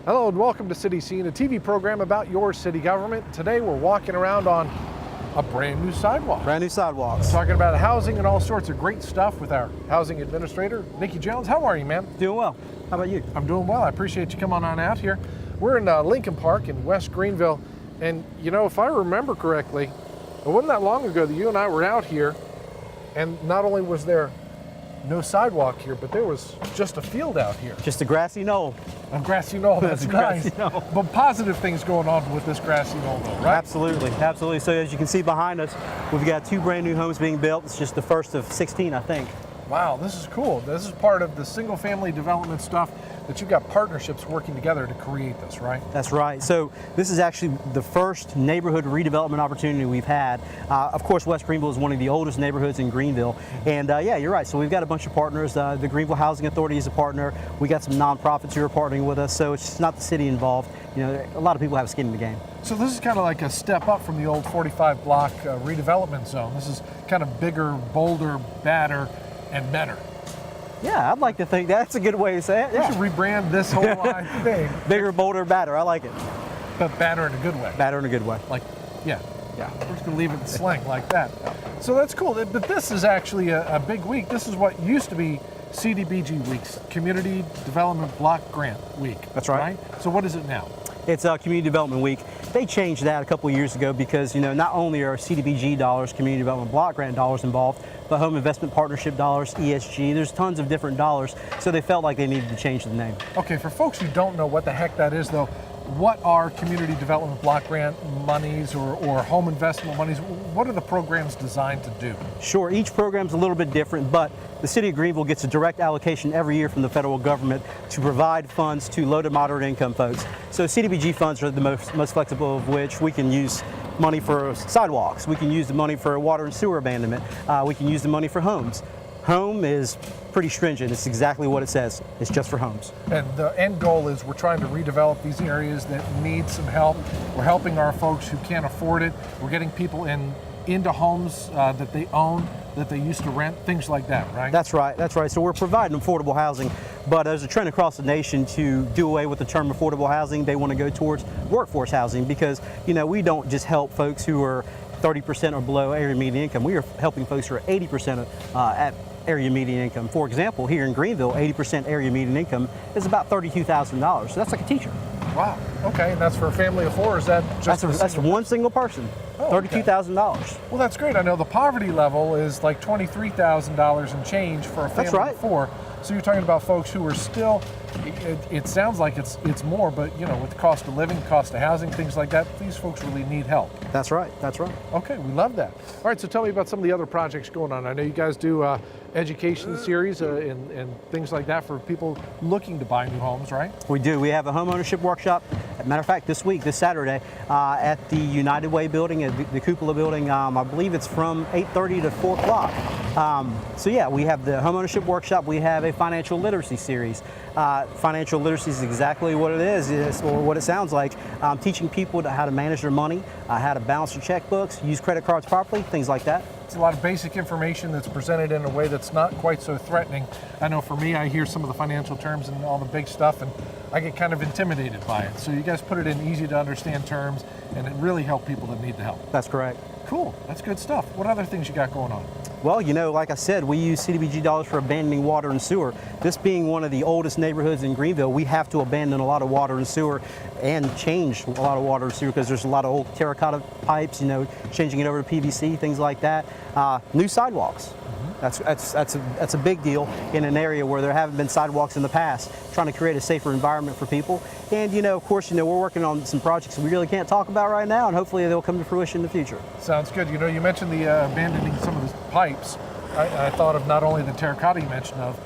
Hello and welcome to City Scene, a TV program about your city government. Today we're walking around on a brand new sidewalk. Brand new sidewalks. Talking about housing and all sorts of great stuff with our housing administrator, Nikki Jones. How are you, ma'am? Doing well. How about you? I'm doing well. I appreciate you coming on out here. We're in Lincoln Park in West Greenville. And you know, if I remember correctly, it wasn't that long ago that you and I were out here, and not only was there no sidewalk here, but there was just a field out here. Just a grassy knoll. A grassy knoll, that's nice. Knoll. But positive things going on with this grassy knoll though, right? Absolutely, absolutely. So as you can see behind us, we've got 2 brand new homes being built. It's just the first of 16, I think. Wow, this is cool. This is part of the single family development stuff that you've got partnerships working together to create this, right? That's right. So this is actually the first neighborhood redevelopment opportunity we've had. Of course, West Greenville is one of the oldest neighborhoods in Greenville. And yeah, you're right. So we've got a bunch of partners. The Greenville Housing Authority is a partner. We got some nonprofits who are partnering with us. So it's just not the city involved. You know, a lot of people have skin in the game. So this is kind of like a step up from the old 45 block redevelopment zone. This is kind of bigger, bolder, badder, and better. Yeah, I'd like to think that's a good way to say it. Yeah. We should rebrand this whole thing. Bigger, bolder, badder. I like it. But badder in a good way. Badder in a good way. Like, yeah. We're just gonna leave it in slang like that. So that's cool. But this is actually a big week. This is what used to be CDBG weeks, Community Development Block Grant Week. That's right. So what is it now? It's Community Development Week. They changed that a couple of years ago because, you know, not only are CDBG dollars, Community Development Block Grant dollars involved, but Home Investment Partnership dollars, ESG, there's tons of different dollars, so they felt like they needed to change the name. Okay, for folks who don't know what the heck that is though, what are Community Development Block Grant monies or home investment monies? What are the programs designed to do? Sure, each program's a little bit different, but the City of Greenville gets a direct allocation every year from the federal government to provide funds to low to moderate income folks. So CDBG funds are the most flexible of which we can use money for sidewalks, we can use the money for water and sewer abandonment, we can use the money for homes. Home is pretty stringent. It's exactly what it says. It's just for homes. And the end goal is we're trying to redevelop these areas that need some help. We're helping our folks who can't afford it. We're getting people into homes that they own, that they used to rent, things like that, right? That's right, that's right. So we're providing affordable housing, but there's a trend across the nation to do away with the term affordable housing. They want to go towards workforce housing because, you know, we don't just help folks who are 30% or below area median income. We are helping folks who are 80% at area median income. For example, here in Greenville, 80% area median income is about $32,000. So that's like a teacher. Wow. Okay, and that's for a family of 4. Is that just that's for one single person? Oh, $32,000. Well, that's great. I know the poverty level is like $23,000 and change for a family of 4. So you're talking about folks who are still. It sounds like it's more, but you know, with the cost of living, cost of housing, things like that, these folks really need help. That's right. That's right. Okay, we love that. All right, so tell me about some of the other projects going on. I know you guys do education series and things like that for people looking to buy new homes, right? We do. We have a home ownership workshop. As a matter of fact, this Saturday, at the United Way building, at the Cupola building. I believe it's from 8:30 to 4 o'clock. So yeah, we have the home ownership workshop. We have a financial literacy series. Financial literacy is exactly what it is, or what it sounds like. Teaching people how to manage their money, how to balance their checkbooks, use credit cards properly, things like that. It's a lot of basic information that's presented in a way that's not quite so threatening. I know for me, I hear some of the financial terms and all the big stuff, and I get kind of intimidated by it. So you guys put it in easy to understand terms, and it really helps people that need the help. That's correct. Cool, that's good stuff. What other things you got going on? Well, you know, like I said, we use CDBG dollars for abandoning water and sewer. This being one of the oldest neighborhoods in Greenville, we have to abandon a lot of water and sewer and change a lot of water and sewer because there's a lot of old terracotta pipes, you know, changing it over to PVC, things like that. New sidewalks. That's a big deal in an area where there haven't been sidewalks in the past, trying to create a safer environment for people. And, you know, of course, you know, we're working on some projects we really can't talk about right now, and hopefully they'll come to fruition in the future. Sounds good. You know, you mentioned the abandoning some of the pipes. I thought of not only the terracotta you mentioned of,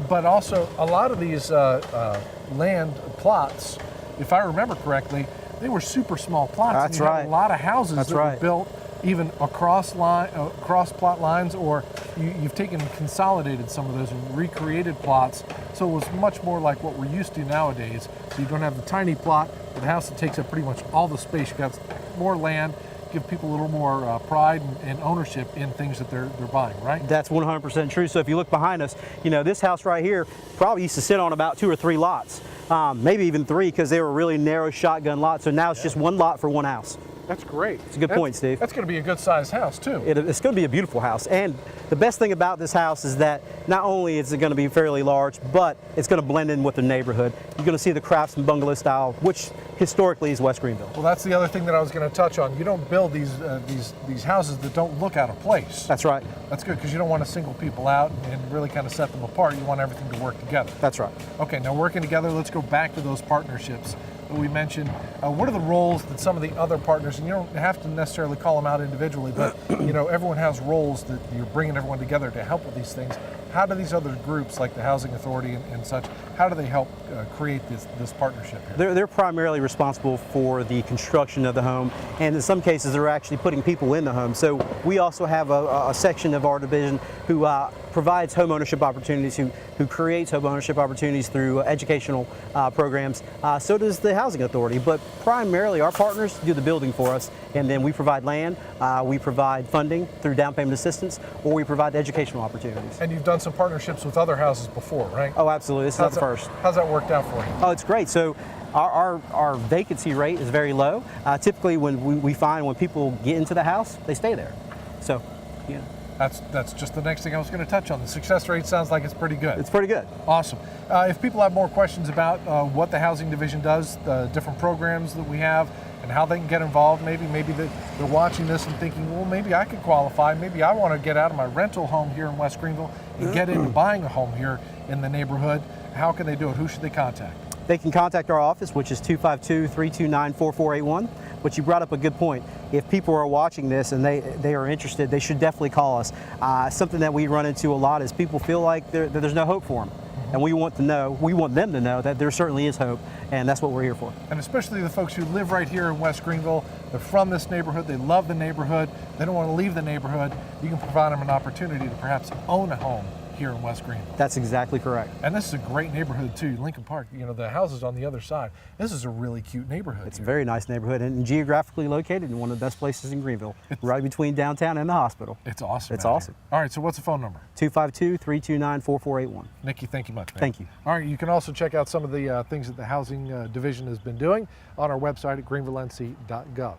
but also a lot of these land plots, if I remember correctly, they were super small plots. That's and you right. had a lot of houses that were built even across plot lines, or you've taken and consolidated some of those and recreated plots, so it was much more like what we're used to nowadays. So you don't have the tiny plot, but the house that takes up pretty much all the space. You've got more land, give people a little more pride and ownership in things that they're buying, right? That's 100% true. So if you look behind us, you know, this house right here probably used to sit on about 2 or 3 lots. maybe even 3, because they were really narrow shotgun lots. So now it's just 1 lot for 1 house. That's great. It's a good point, Steve. That's going to be a good sized house too. It's going to be a beautiful house. And the best thing about this house is that not only is it going to be fairly large, but it's going to blend in with the neighborhood. You're going to see the craftsman bungalow style, which historically is West Greenville. Well, that's the other thing that I was going to touch on. You don't build these houses that don't look out of place. That's right. That's good, because you don't want to single people out and really kind of set them apart. You want everything to work together. That's right. Okay, now working together, let's go back to those partnerships that we mentioned. What are the roles that some of the other partners, and you don't have to necessarily call them out individually, but everyone has roles that you're bringing everyone together to help with these things. How do these other groups, like the Housing Authority and such, how do they help create this partnership here? They're primarily responsible for the construction of the home, and in some cases they're actually putting people in the home. So we also have a section of our division who provides home ownership opportunities, who creates home ownership opportunities through educational programs. So does the Housing Authority, but primarily our partners do the building for us, and then we provide land, we provide funding through down payment assistance, or we provide educational opportunities. And you've done some partnerships with other houses before, right? Oh, absolutely. This is not the first. How's that worked out for you? Oh, it's great. So our vacancy rate is very low. Typically, when we find when people get into the house, they stay there. So, yeah. That's just the next thing I was going to touch on. The success rate sounds like it's pretty good. It's pretty good. Awesome. If people have more questions about what the Housing Division does, the different programs that we have, and how they can get involved, maybe they're watching this and thinking, well, maybe I could qualify. Maybe I want to get out of my rental home here in West Greenville and get into buying a home here in the neighborhood. How can they do it? Who should they contact? They can contact our office, which is 252-329-4481. But you brought up a good point. If people are watching this and they are interested, they should definitely call us. Something that we run into a lot is people feel like there's no hope for them. And we want them to know that there certainly is hope, and that's what we're here for. And especially the folks who live right here in West Greenville, they're from this neighborhood, they love the neighborhood, they don't want to leave the neighborhood. You can provide them an opportunity to perhaps own a home here in West Greenville. That's exactly correct. And this is a great neighborhood too. Lincoln Park, the houses on the other side. This is a really cute neighborhood. It's a very nice neighborhood and geographically located in one of the best places in Greenville, right between downtown and the hospital. It's awesome. It's awesome. Here. All right, so what's the phone number? 252-329-4481. Nikki, thank you much, man. Thank you. All right, you can also check out some of the things that the Housing Division has been doing on our website at greenvillenc.gov.